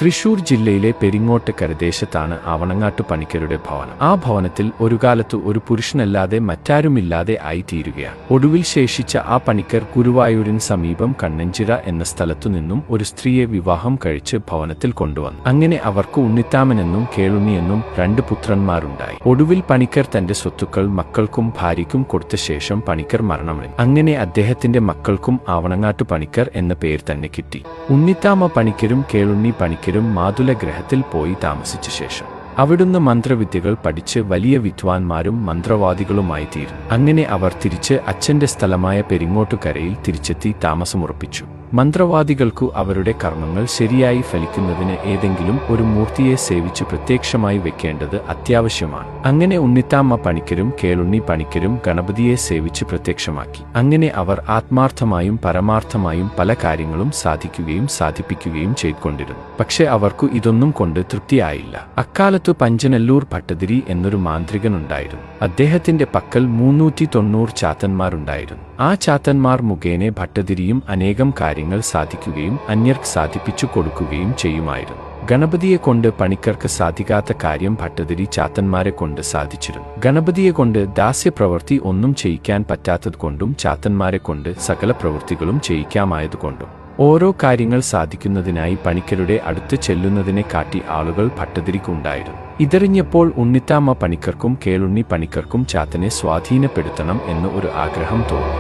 തൃശൂർ ജില്ലയിലെ പെരിങ്ങോട്ടക്കര ദേശത്താണ് ആവണങ്ങാട്ട് പണിക്കരുടെ ഭവനം. ആ ഭവനത്തിൽ ഒരു കാലത്ത് ഒരു പുരുഷനല്ലാതെ മറ്റാരുമില്ലാതെ ആയിത്തീരുകയാണ്. ഒടുവിൽ ശേഷിച്ച ആ പണിക്കർ ഗുരുവായൂരിന് സമീപം കണ്ണഞ്ചിറ എന്ന സ്ഥലത്തുനിന്നും ഒരു സ്ത്രീയെ വിവാഹം കഴിച്ച് ഭവനത്തിൽ കൊണ്ടുവന്നു. അങ്ങനെ അവർക്ക് ഉണ്ണിത്താമനെന്നും കേളുണ്ണിയെന്നും 2 പുത്രന്മാരുണ്ടായി. ഒടുവിൽ പണിക്കർ തന്റെ സ്വത്തുക്കൾ മക്കൾക്കും ഭാര്യയ്ക്കും കൊടുത്ത ശേഷം പണിക്കർ മരണമടഞ്ഞു. അങ്ങനെ അദ്ദേഹത്തിന്റെ മക്കൾക്കും ആവണങ്ങാട്ട് പണിക്കർ എന്ന പേര് തന്നെ കിട്ടി. ഉണ്ണിത്താമ പണിക്കരും കേളുണ്ണി പണിക്കരും മാതുല ഗ്രഹത്തിൽ പോയി താമസിച്ച ശേഷം അവിടുന്ന് മന്ത്രവിദ്യകൾ പഠിച്ച് വലിയ വിദ്വാൻമാരും മന്ത്രവാദികളുമായി തീർന്നു. അങ്ങനെ അവർ തിരിച്ച് അച്ഛന്റെ സ്ഥലമായ പെരിങ്ങോട്ടുകരയിൽ തിരിച്ചെത്തി താമസമുറപ്പിച്ചു. മന്ത്രവാദികൾക്കു അവരുടെ കർമ്മങ്ങൾ ശരിയായി ഫലിക്കുന്നതിന് ഏതെങ്കിലും ഒരു മൂർത്തിയെ സേവിച്ച് പ്രത്യക്ഷമായി വെക്കേണ്ടത് അത്യാവശ്യമാണ്. അങ്ങനെ ഉണ്ണിത്താമ പണിക്കരും കേളുണ്ണി പണിക്കരും ഗണപതിയെ സേവിച്ച് പ്രത്യക്ഷമാക്കി. അങ്ങനെ അവർ ആത്മാർത്ഥമായും പരമാർത്ഥമായും പല കാര്യങ്ങളും സാധിക്കുകയും സാധിപ്പിക്കുകയും ചെയ്തുകൊണ്ടിരുന്നു. പക്ഷെ അവർക്കു ഇതൊന്നും കൊണ്ട് തൃപ്തിയായില്ല. അക്കാലത്തു പഞ്ചനല്ലൂർ ഭട്ടതിരി എന്നൊരു മാന്ത്രികനുണ്ടായിരുന്നു. അദ്ദേഹത്തിന്റെ പക്കൽ 390 ചാത്തന്മാരുണ്ടായിരുന്നു. ആ ചാത്തന്മാർ മുഖേന ഭട്ടതിരിയും അനേകം കാര്യങ്ങൾ സാധിക്കുകയും അന്യർക്ക് സാധിപ്പിച്ചു കൊടുക്കുകയും ചെയ്യുമായിരുന്നു. ഗണപതിയെ കൊണ്ട് പണിക്കർക്ക് സാധിക്കാത്ത കാര്യം ഭട്ടതിരി ചാത്തന്മാരെ കൊണ്ട് സാധിച്ചിരുന്നു. ഗണപതിയെ കൊണ്ട് ദാസ്യപ്രവൃത്തി ഒന്നും ചെയ്യിക്കാൻ പറ്റാത്തതുകൊണ്ടും ചാത്തന്മാരെ കൊണ്ട് സകല പ്രവൃത്തികളും ചെയ്യിക്കാമായതുകൊണ്ടും ഓരോ കാര്യങ്ങൾ സാധിക്കുന്നതിനായി പണിക്കരുടെ അടുത്ത് ചെല്ലുന്നതിനെ കാട്ടി ആളുകൾ ഭട്ടതിരിക്കുണ്ടായിരുന്നു. ഇതറിഞ്ഞപ്പോൾ ഉണ്ണിത്താമ പണിക്കർക്കും കേളുണ്ണി പണിക്കർക്കും ചാത്തനെ സ്വാധീനപ്പെടുത്തണം എന്ന് ഒരു ആഗ്രഹം തോന്നി.